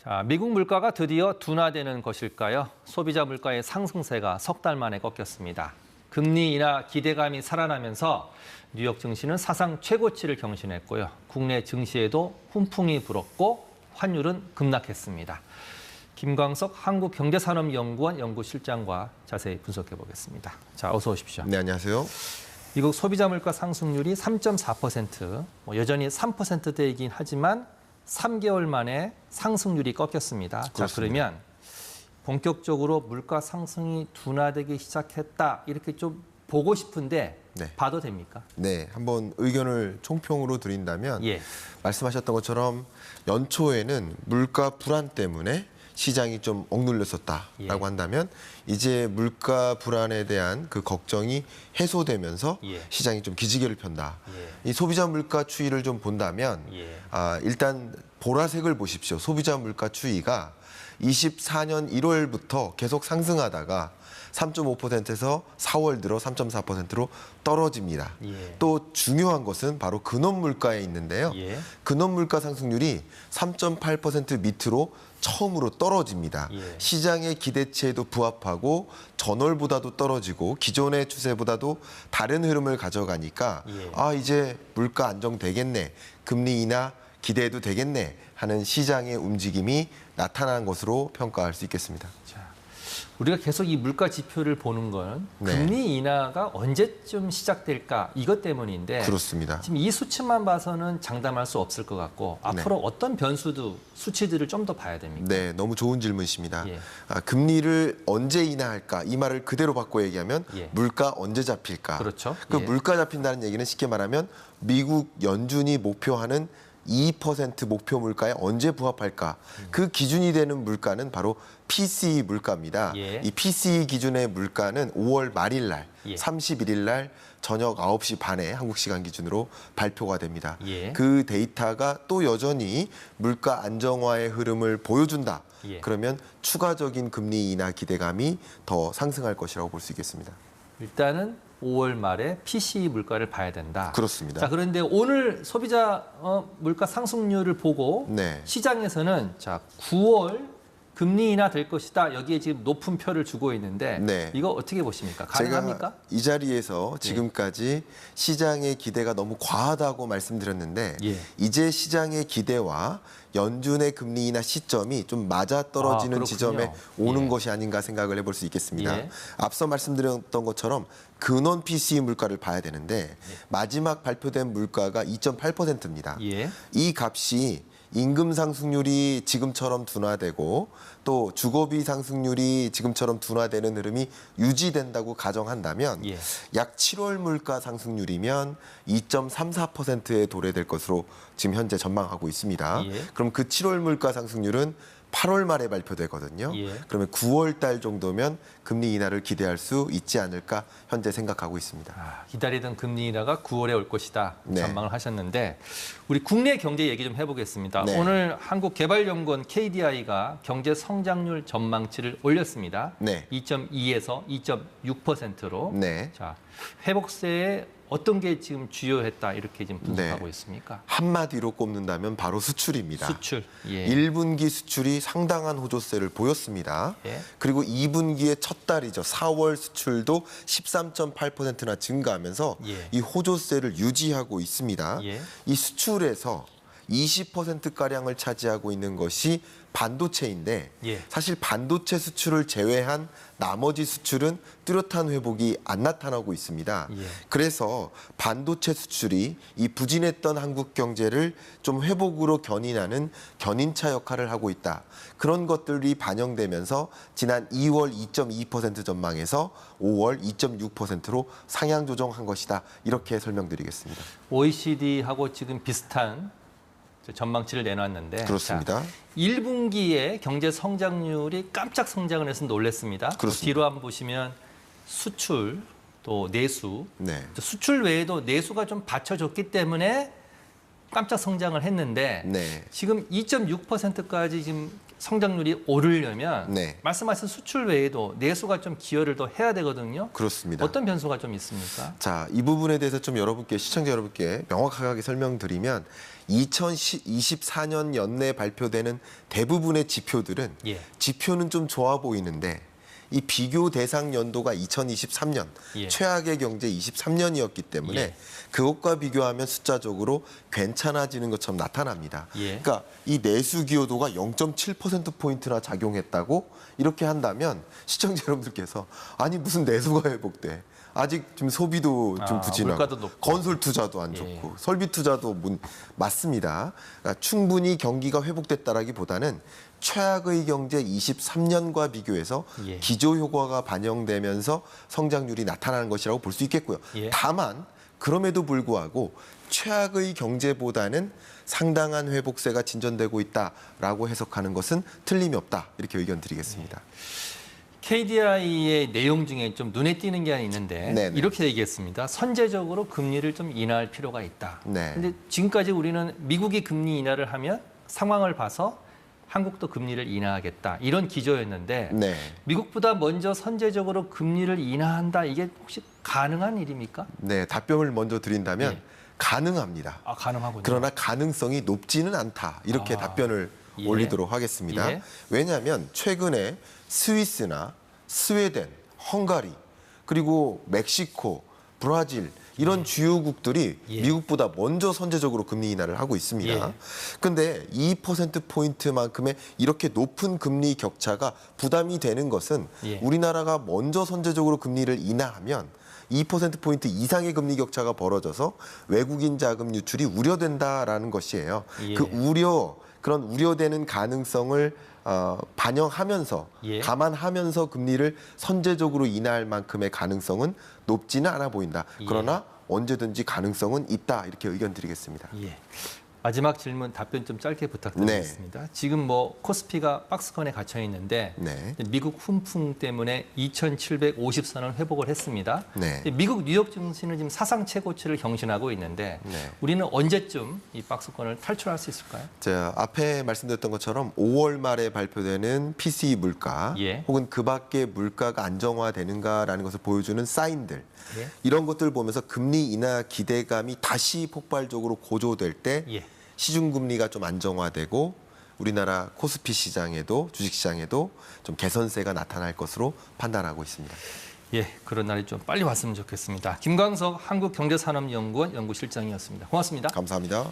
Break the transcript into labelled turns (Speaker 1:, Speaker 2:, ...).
Speaker 1: 자, 미국 물가가 드디어 둔화되는 것일까요? 소비자 물가의 상승세가 석 달 만에 꺾였습니다. 금리 인하 기대감이 살아나면서 뉴욕 증시는 사상 최고치를 경신했고요. 국내 증시에도 훈풍이 불었고 환율은 급락했습니다. 김광석 한국경제산업연구원 연구실장과 자세히 분석해 보겠습니다. 자, 어서 오십시오.
Speaker 2: 네, 안녕하세요.
Speaker 1: 미국 소비자 물가 상승률이 3.4%, 여전히 3%대이긴 하지만 3개월 만에 상승률이 꺾였습니다.
Speaker 2: 그렇습니다.
Speaker 1: 자, 그러면 본격적으로 물가 상승이 둔화되기 시작했다. 이렇게 좀 보고 싶은데
Speaker 2: 네.
Speaker 1: 봐도 됩니까?
Speaker 2: 네, 한번 의견을 총평으로 드린다면
Speaker 1: 예.
Speaker 2: 말씀하셨던 것처럼 연초에는 물가 불안 때문에 시장이 좀 억눌렸었다라고
Speaker 1: 예.
Speaker 2: 한다면 이제 물가 불안에 대한 그 걱정이 해소되면서
Speaker 1: 예.
Speaker 2: 시장이 좀 기지개를 편다.
Speaker 1: 예.
Speaker 2: 이 소비자 물가 추이를 좀 본다면
Speaker 1: 예.
Speaker 2: 일단 보라색을 보십시오. 소비자 물가 추이가 24년 1월부터 계속 상승하다가 3.5%에서 4월 들어 3.4%로 떨어집니다.
Speaker 1: 예.
Speaker 2: 또 중요한 것은 바로 근원 물가에 있는데요.
Speaker 1: 예.
Speaker 2: 근원 물가 상승률이 3.8% 밑으로 처음으로 떨어집니다.
Speaker 1: 예.
Speaker 2: 시장의 기대치에도 부합하고 전월보다도 떨어지고 기존의 추세보다도 다른 흐름을 가져가니까
Speaker 1: 예.
Speaker 2: 이제 물가 안정되겠네. 금리 인하 기대해도 되겠네 하는 시장의 움직임이 나타난 것으로 평가할 수 있겠습니다.
Speaker 1: 자, 우리가 계속 이 물가 지표를 보는 건
Speaker 2: 네.
Speaker 1: 금리 인하가 언제쯤 시작될까 이것 때문인데
Speaker 2: 그렇습니다.
Speaker 1: 지금 이 수치만 봐서는 장담할 수 없을 것 같고 앞으로 어떤 수치들을 좀 더 봐야 됩니까?
Speaker 2: 네, 너무 좋은 질문이십니다.
Speaker 1: 예.
Speaker 2: 금리를 언제 인하할까? 이 말을 그대로 바꿔 얘기하면
Speaker 1: 예.
Speaker 2: 물가 언제 잡힐까?
Speaker 1: 그렇죠.
Speaker 2: 그
Speaker 1: 예.
Speaker 2: 물가 잡힌다는 얘기는 쉽게 말하면 미국 연준이 목표하는 2% 목표 물가에 언제 부합할까? 그 기준이 되는 물가는 바로 PCE 물가입니다.
Speaker 1: 예.
Speaker 2: 이 PCE 기준의 물가는 5월 말일 날,
Speaker 1: 예.
Speaker 2: 31일 날 저녁 9시 반에 한국 시간 기준으로 발표가 됩니다.
Speaker 1: 예.
Speaker 2: 그 데이터가 또 여전히 물가 안정화의 흐름을 보여준다.
Speaker 1: 예.
Speaker 2: 그러면 추가적인 금리 인하 기대감이 더 상승할 것이라고 볼 수 있겠습니다.
Speaker 1: 일단은 5월 말에 PCE 물가를 봐야 된다.
Speaker 2: 그렇습니다.
Speaker 1: 자, 그런데 오늘 소비자 물가 상승률을 보고
Speaker 2: 네.
Speaker 1: 시장에서는 자, 9월 금리 인하 될 것이다. 여기에 지금 높은 표를 주고 있는데
Speaker 2: 네.
Speaker 1: 이거 어떻게 보십니까? 가능합니까?
Speaker 2: 제가 이 자리에서 지금까지 시장의 기대가 너무 과하다고 말씀드렸는데
Speaker 1: 예.
Speaker 2: 이제 시장의 기대와 연준의 금리 인하 시점이 좀 맞아떨어지는
Speaker 1: 그렇군요.
Speaker 2: 지점에 오는
Speaker 1: 예.
Speaker 2: 것이 아닌가 생각을 해볼 수 있겠습니다.
Speaker 1: 예.
Speaker 2: 앞서 말씀드렸던 것처럼 근원 PCE 물가를 봐야 되는데 마지막 발표된 물가가 2.8%입니다.
Speaker 1: 예.
Speaker 2: 이 값이 임금 상승률이 지금처럼 둔화되고 또 주거비 상승률이 지금처럼 둔화되는 흐름이 유지된다고 가정한다면
Speaker 1: 예.
Speaker 2: 약 7월 물가 상승률이면 2.34%에 도래될 것으로 지금 현재 전망하고 있습니다.
Speaker 1: 예.
Speaker 2: 그럼 그 7월 물가 상승률은 8월 말에 발표되거든요.
Speaker 1: 예.
Speaker 2: 그러면 9월 달 정도면 금리 인하를 기대할 수 있지 않을까 현재 생각하고 있습니다.
Speaker 1: 기다리던 금리 인하가 9월에 올 것이다
Speaker 2: 네.
Speaker 1: 전망을 하셨는데 우리 국내 경제 얘기 좀 해보겠습니다.
Speaker 2: 네.
Speaker 1: 오늘 한국개발연구원 KDI가 경제 성장률 전망치를 올렸습니다.
Speaker 2: 네.
Speaker 1: 2.2에서 2.6%로.
Speaker 2: 네.
Speaker 1: 자, 회복세에 어떤 게 지금 주요했다 이렇게 지금 분석하고 있습니까?
Speaker 2: 한마디로 꼽는다면 바로 수출입니다.
Speaker 1: 수출. 예.
Speaker 2: 1분기 수출이 상당한 호조세를 보였습니다.
Speaker 1: 예.
Speaker 2: 그리고 2분기의 첫 달이죠. 4월 수출도 13.8%나 증가하면서
Speaker 1: 예.
Speaker 2: 이 호조세를 유지하고 있습니다.
Speaker 1: 예.
Speaker 2: 이 수출에서 20%가량을 차지하고 있는 것이 반도체인데
Speaker 1: 예.
Speaker 2: 사실 반도체 수출을 제외한 나머지 수출은 뚜렷한 회복이 안 나타나고 있습니다.
Speaker 1: 예.
Speaker 2: 그래서 반도체 수출이 이 부진했던 한국 경제를 좀 회복으로 견인하는 견인차 역할을 하고 있다. 그런 것들이 반영되면서 지난 2월 2.2% 전망에서 5월 2.6%로 상향 조정한 것이다. 이렇게 설명드리겠습니다.
Speaker 1: OECD하고 지금 비슷한 전망치를 내놨는데
Speaker 2: 그렇습니다.
Speaker 1: 자, 1분기에 경제 성장률이 깜짝 성장을 해서 놀랐습니다.
Speaker 2: 그렇습니다.
Speaker 1: 뒤로 한번 보시면 수출 또 내수,
Speaker 2: 네.
Speaker 1: 수출 외에도 내수가 좀 받쳐줬기 때문에 깜짝 성장을 했는데
Speaker 2: 네.
Speaker 1: 지금 2.6%까지 지금 성장률이 오르려면
Speaker 2: 네.
Speaker 1: 말씀하신 수출 외에도 내수가 좀 기여를 더 해야 되거든요.
Speaker 2: 그렇습니다.
Speaker 1: 어떤 변수가 좀 있습니까?
Speaker 2: 자, 이 부분에 대해서 좀 여러분께 시청자 여러분께 명확하게 설명드리면 2024년 연내 발표되는 대부분의 지표들은
Speaker 1: 예.
Speaker 2: 지표는 좀 좋아 보이는데 이 비교 대상 연도가 2023년
Speaker 1: 예.
Speaker 2: 최악의 경제 23년이었기 때문에
Speaker 1: 예.
Speaker 2: 그것과 비교하면 숫자적으로 괜찮아지는 것처럼 나타납니다.
Speaker 1: 예.
Speaker 2: 그러니까 이 내수 기여도가 0.7%포인트나 작용했다고 이렇게 한다면 시청자 여러분들께서 아니 무슨 내수가 회복돼. 아직 좀 소비도 좀 부진하고
Speaker 1: 물가도 높고.
Speaker 2: 건설 투자도 안 좋고 설비 투자도 맞습니다. 그러니까 충분히 경기가 회복됐다라기보다는 최악의 경제 23년과 비교해서
Speaker 1: 예.
Speaker 2: 기저 효과가 반영되면서 성장률이 나타나는 것이라고 볼 수 있겠고요.
Speaker 1: 예.
Speaker 2: 다만 그럼에도 불구하고 최악의 경제보다는 상당한 회복세가 진전되고 있다라고 해석하는 것은 틀림이 없다. 이렇게 의견 드리겠습니다.
Speaker 1: KDI의 내용 중에 좀 눈에 띄는 게 하나 있는데
Speaker 2: 네네.
Speaker 1: 이렇게 얘기했습니다. 선제적으로 금리를 좀 인하할 필요가 있다.
Speaker 2: 네.
Speaker 1: 근데 지금까지 우리는 미국이 금리 인하를 하면 상황을 봐서 한국도 금리를 인하하겠다. 이런 기조였는데
Speaker 2: 네.
Speaker 1: 미국보다 먼저 선제적으로 금리를 인하한다. 이게 혹시 가능한 일입니까?
Speaker 2: 네, 답변을 먼저 드린다면
Speaker 1: 예.
Speaker 2: 가능합니다.
Speaker 1: 아, 가능하군요.
Speaker 2: 그러나 가능성이 높지는 않다. 이렇게
Speaker 1: 아,
Speaker 2: 답변을
Speaker 1: 예.
Speaker 2: 올리도록 하겠습니다.
Speaker 1: 예.
Speaker 2: 왜냐하면 최근에 스위스나 스웨덴, 헝가리, 그리고 멕시코, 브라질 이런 주요국들이
Speaker 1: 예.
Speaker 2: 미국보다 먼저 선제적으로 금리 인하를 하고 있습니다.
Speaker 1: 예.
Speaker 2: 근데 2%포인트만큼의 이렇게 높은 금리 격차가 부담이 되는 것은
Speaker 1: 예.
Speaker 2: 우리나라가 먼저 선제적으로 금리를 인하하면 2%포인트 이상의 금리 격차가 벌어져서 외국인 자금 유출이 우려된다라는 것이에요.
Speaker 1: 예.
Speaker 2: 그런 우려되는 가능성을 반영하면서
Speaker 1: 예.
Speaker 2: 감안하면서 금리를 선제적으로 인하할 만큼의 가능성은 높지는 않아 보인다.
Speaker 1: 예.
Speaker 2: 그러나 언제든지 가능성은 있다. 이렇게 의견 드리겠습니다.
Speaker 1: 예. 마지막 질문 답변 좀 짧게 부탁드리겠습니다. 지금 뭐 코스피가 박스권에 갇혀 있는데
Speaker 2: 네.
Speaker 1: 미국 훈풍 때문에 2,750선을 회복을 했습니다.
Speaker 2: 네.
Speaker 1: 미국 뉴욕 증시는 지금 사상 최고치를 경신하고 있는데
Speaker 2: 네.
Speaker 1: 우리는 언제쯤 이 박스권을 탈출할 수 있을까요?
Speaker 2: 자, 앞에 말씀드렸던 것처럼 5월 말에 발표되는 PCE 물가
Speaker 1: 예.
Speaker 2: 혹은 그 밖의 물가가 안정화되는가라는 것을 보여주는 사인들
Speaker 1: 예.
Speaker 2: 이런 것들을 보면서 금리 인하 기대감이 다시 폭발적으로 고조될 때
Speaker 1: 예.
Speaker 2: 시중금리가 좀 안정화되고 우리나라 코스피 시장에도 주식시장에도 좀 개선세가 나타날 것으로 판단하고 있습니다.
Speaker 1: 예, 그런 날이 좀 빨리 왔으면 좋겠습니다. 김광석 한국경제산업연구원 연구실장이었습니다. 고맙습니다.
Speaker 2: 감사합니다.